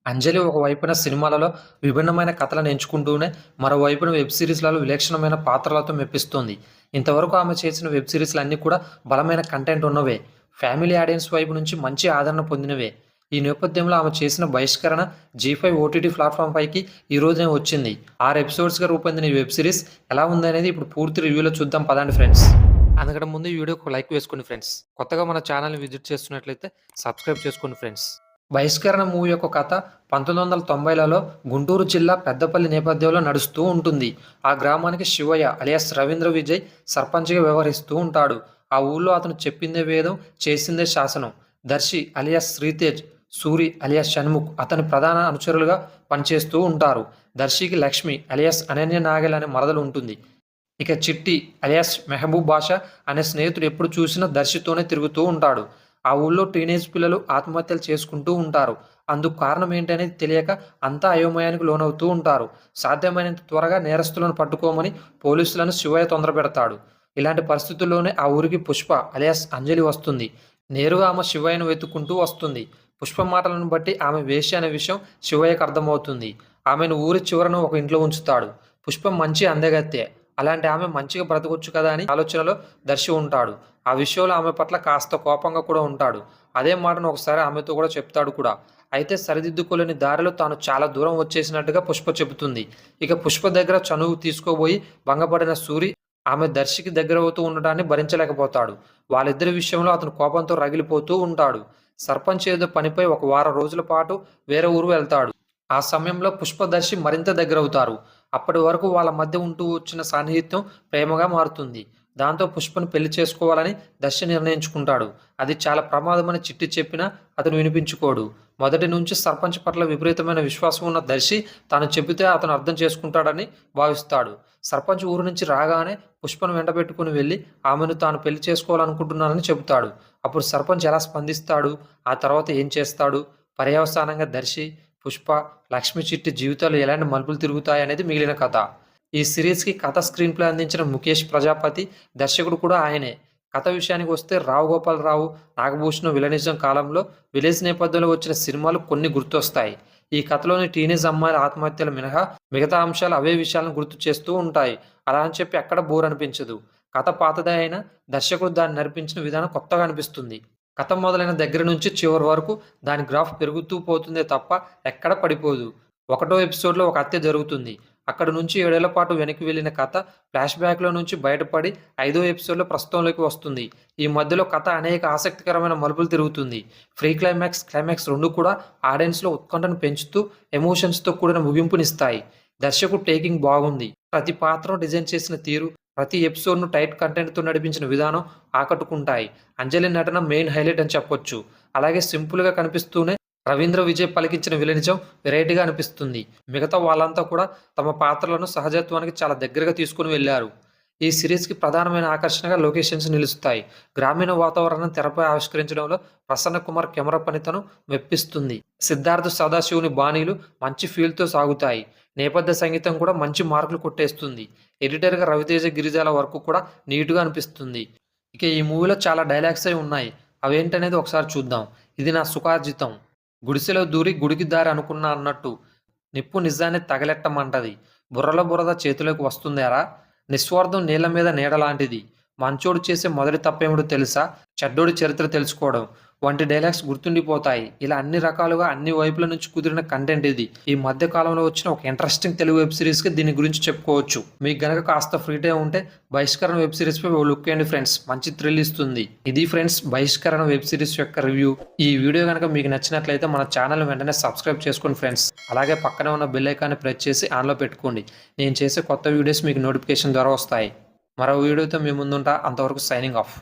అంజలి ఒకవైపున సినిమాలలో విభిన్నమైన కథలను ఎంచుకుంటూనే మరోవైపున వెబ్ సిరీస్లలో విలక్షణమైన పాత్రలతో మెప్పిస్తుంది. ఇంతవరకు ఆమె చేసిన వెబ్ సిరీస్లన్నీ కూడా బలమైన కంటెంట్ ఉన్నవే. ఫ్యామిలీ ఆడియన్స్ వైపు నుంచి మంచి ఆదరణ పొందినవే. ఈ నేపథ్యంలో ఆమె చేసిన బహిష్కరణ జీ5 ఓటీటీ ప్లాట్ఫామ్ పైకి ఈ రోజునే వచ్చింది. 6 ఎపిసోడ్స్గా రూపొందిన ఈ వెబ్ సిరీస్ ఎలా ఉందనేది ఇప్పుడు పూర్తి రివ్యూలో చూద్దాం పదండి ఫ్రెండ్స్. అందుకంటే ముందు ఈ వీడియోకి లైక్ వేసుకోండి ఫ్రెండ్స్. కొత్తగా మన ఛానల్ని విజిట్ చేస్తున్నట్లయితే సబ్స్క్రైబ్ చేసుకోండి ఫ్రెండ్స్. బహిష్కరణ మూవీ యొక్క కథ 1990లలో గుంటూరు జిల్లా పెద్దపల్లి నేపథ్యంలో నడుస్తూ ఉంటుంది. ఆ గ్రామానికి శివయ్య అలియాస్ రవీంద్ర విజయ్ సర్పంచ్గా వ్యవహరిస్తూ ఉంటాడు. ఆ ఊళ్ళో అతను చెప్పిందే వేదం, చేసిందే శాసనం. దర్శి అలియాస్ శ్రీతేజ్, సూరి అలియాస్ షణ్ముఖ్ అతని ప్రధాన అనుచరులుగా పనిచేస్తూ ఉంటారు. దర్శికి లక్ష్మి అలియాస్ అనన్య నాగల్ అనే మరదలు ఉంటుంది. ఇక చిట్టి అలియాస్ మెహబూబ్ బాషా అనే స్నేహితుడు ఎప్పుడు చూసినా దర్శితోనే తిరుగుతూ ఉంటాడు. ఆ ఊళ్ళో టీనేజ్ పిల్లలు ఆత్మహత్యలు చేసుకుంటూ ఉంటారు. అందుకు కారణం ఏంటనేది తెలియక అంతా అయోమయానికి లోనవుతూ ఉంటారు. సాధ్యమైనంత త్వరగా నేరస్తులను పట్టుకోమని పోలీసులను శివయ్య తొందర పెడతాడు. ఇలాంటి పరిస్థితుల్లోనే ఆ ఊరికి పుష్ప అలియాస్ అంజలి వస్తుంది. నేరుగా ఆమె శివయ్యను వెతుక్కుంటూ వస్తుంది. పుష్ప మాటలను బట్టి ఆమె వేశ్య అనే విషయం శివయ్యకు అర్థమవుతుంది. ఆమెను ఊరి చివరన ఒక ఇంట్లో ఉంచుతాడు. పుష్ప మంచి అందగత్తె. అలాంటి ఆమె మంచిగా బ్రతకొచ్చు కదా అని ఆలోచనలో దర్శి ఉంటాడు. ఆ విషయంలో ఆమె పట్ల కాస్త కోపంగా కూడా ఉంటాడు. అదే మాటను ఒకసారి ఆమెతో కూడా చెప్తాడు కూడా. అయితే సరిదిద్దుకోలేని దారిలో తాను చాలా దూరం వచ్చేసినట్టుగా పుష్ప చెబుతుంది. ఇక పుష్ప దగ్గర చనువు తీసుకోబోయి భంగపడిన సూరి ఆమె దర్శికి దగ్గర అవుతూ ఉండడాన్ని భరించలేకపోతాడు. వాళ్ళిద్దరి విషయంలో అతను కోపంతో రగిలిపోతూ ఉంటాడు. సర్పంచ్ ఏదో పనిపై ఒక వారం రోజుల పాటు వేరే ఊరు వెళ్తాడు. ఆ సమయంలో పుష్పదర్శి మరింత దగ్గరవుతారు. అప్పటి వరకు వాళ్ళ మధ్య ఉంటూ వచ్చిన సాన్నిహిత్యం ప్రేమగా మారుతుంది. దాంతో పుష్పను పెళ్లి చేసుకోవాలని దర్శి నిర్ణయించుకుంటాడు. అది చాలా ప్రమాదమని చిట్టి చెప్పినా అతను వినిపించుకోడు. మొదటి నుంచి సర్పంచ్ పట్ల విపరీతమైన విశ్వాసం ఉన్న దర్శి తాను చెబితే అతను అర్థం చేసుకుంటాడని భావిస్తాడు. సర్పంచ్ ఊరు నుంచి రాగానే పుష్పను వెంటబెట్టుకుని వెళ్ళి ఆమెను తాను పెళ్లి చేసుకోవాలనుకుంటున్నానని చెబుతాడు. అప్పుడు సర్పంచ్ ఎలా స్పందిస్తాడు, ఆ తర్వాత ఏం చేస్తాడు, పర్యవసానంగా దర్శి, పుష్ప, లక్ష్మి చిట్టి జీవితాలు ఎలాంటి మలుపులు తిరుగుతాయి అనేది మిగిలిన కథ. ఈ సిరీస్కి కథ స్క్రీన్ ప్లే అందించిన ముఖేష్ ప్రజాపతి, దర్శకుడు కూడా ఆయనే. కథ విషయానికి వస్తే రావు గోపాలరావు, నాగభూషణం విలనిజం కాలంలో విలేజ్ నేపథ్యంలో వచ్చిన సినిమాలు కొన్ని గుర్తొస్తాయి. ఈ కథలోని టీనేజ్ అమ్మాయిల ఆత్మహత్యలు మినహా మిగతా అంశాలు అవే విషయాలను గుర్తు చేస్తూ ఉంటాయి. అలా అని చెప్పి ఎక్కడ బోర్ అనిపించదు. కథ పాతదే అయినా దర్శకుడు దాన్ని నడిపించిన విధానం కొత్తగా అనిపిస్తుంది. కథ మొదలైన దగ్గర నుంచి చివరి వరకు దాని గ్రాఫ్ పెరుగుతూ పోతుందే తప్ప ఎక్కడ పడిపోదు. ఒకటో ఎపిసోడ్లో ఒక హత్య జరుగుతుంది. అక్కడ నుంచి 7 ఏళ్ల పాటు వెనక్కి వెళ్ళిన కథ ఫ్లాష్ బ్యాక్లో నుంచి బయటపడి 5వ ఎపిసోడ్లో ప్రస్తుతంలోకి వస్తుంది. ఈ మధ్యలో కథ అనేక ఆసక్తికరమైన మలుపులు తిరుగుతుంది. ప్రీ క్లైమాక్స్, క్లైమాక్స్ రెండు కూడా ఆడియన్స్లో ఉత్కంఠను పెంచుతూ ఎమోషన్స్తో కూడిన ముగింపునిస్తాయి. దర్శకుడు టేకింగ్ బాగుంది. ప్రతి పాత్రను డిజైన్ చేసిన తీరు, ప్రతి ఎపిసోడ్ను టైట్ కంటెంట్తో నడిపించిన విధానం ఆకట్టుకుంటాయి. అంజలి నటన మెయిన్ హైలైట్ అని చెప్పొచ్చు. అలాగే సింపుల్గా కనిపిస్తూనే రవీంద్ర విజయ్ పలికించిన విలనిజం వెరైటీగా అనిపిస్తుంది. మిగతా వాళ్ళంతా కూడా తమ పాత్రలను సహజత్వానికి చాలా దగ్గరగా తీసుకుని వెళ్ళారు. ఈ సిరీస్కి ప్రధానమైన ఆకర్షణగా లొకేషన్స్ నిలుస్తాయి. గ్రామీణ వాతావరణం తెరపై ఆవిష్కరించడంలో ప్రసన్న కుమార్ కెమెరా పనితనం మెప్పిస్తుంది. సిద్ధార్థ్ సదాశివుని బాణీలు మంచి ఫీల్తో సాగుతాయి. నేపథ్య సంగీతం కూడా మంచి మార్కులు కొట్టేస్తుంది. ఎడిటర్గా రవితేజ గిరిజాల వర్క్ కూడా నీటుగా అనిపిస్తుంది. ఇక ఈ మూవీలో చాలా డైలాగ్స్ అయి ఉన్నాయి. అవేంటనేది ఒకసారి చూద్దాం. ఇది నా సుఖార్జితం, గుడిసెలో దూరి గుడికి దారి అనుకున్నా అన్నట్టు, నిప్పు నిజాన్ని తగలెట్టమంటది, బుర్రల బురద చేతిలోకి వస్తుందేరా, నిస్వార్థం నీళ్ల మీద నీడలాంటిది, మంచోడు చేసే మొదటి తప్పేమిటో తెలుసా, చెడ్డోడి చరిత్ర తెలుసుకోవడం వంటి డైలాగ్స్ గుర్తుండిపోతాయి. ఇలా అన్ని రకాలుగా అన్ని వైపుల నుంచి కుదిరిన కంటెంట్ ఇది. ఈ మధ్య కాలంలో వచ్చిన ఒక ఇంట్రెస్టింగ్ తెలుగు వెబ్ సిరీస్కి దీని గురించి చెప్పుకోవచ్చు. మీకు గనక కాస్త ఫ్రీ టైం ఉంటే బహిష్కరణ వెబ్ సిరీస్ పై లుక్ వేయండి ఫ్రెండ్స్, మంచి థ్రిల్ ఇస్తుంది. ఇది ఫ్రెండ్స్ బహిష్కరణ వెబ్ సిరీస్ యొక్క రివ్యూ. ఈ వీడియో కనుక మీకు నచ్చినట్లయితే మన ఛానల్ వెంటనే సబ్స్క్రైబ్ చేసుకోండి ఫ్రెండ్స్. అలాగే పక్కనే ఉన్న బెల్ ఐకాన్ని ప్రెస్ చేసి ఆన్లో పెట్టుకోండి. నేను చేసే కొత్త వీడియోస్ మీకు నోటిఫికేషన్ ద్వారా వస్తాయి. మరో వీడియోతో మీ ముందుంటా. అంతవరకు సైనింగ్ ఆఫ్.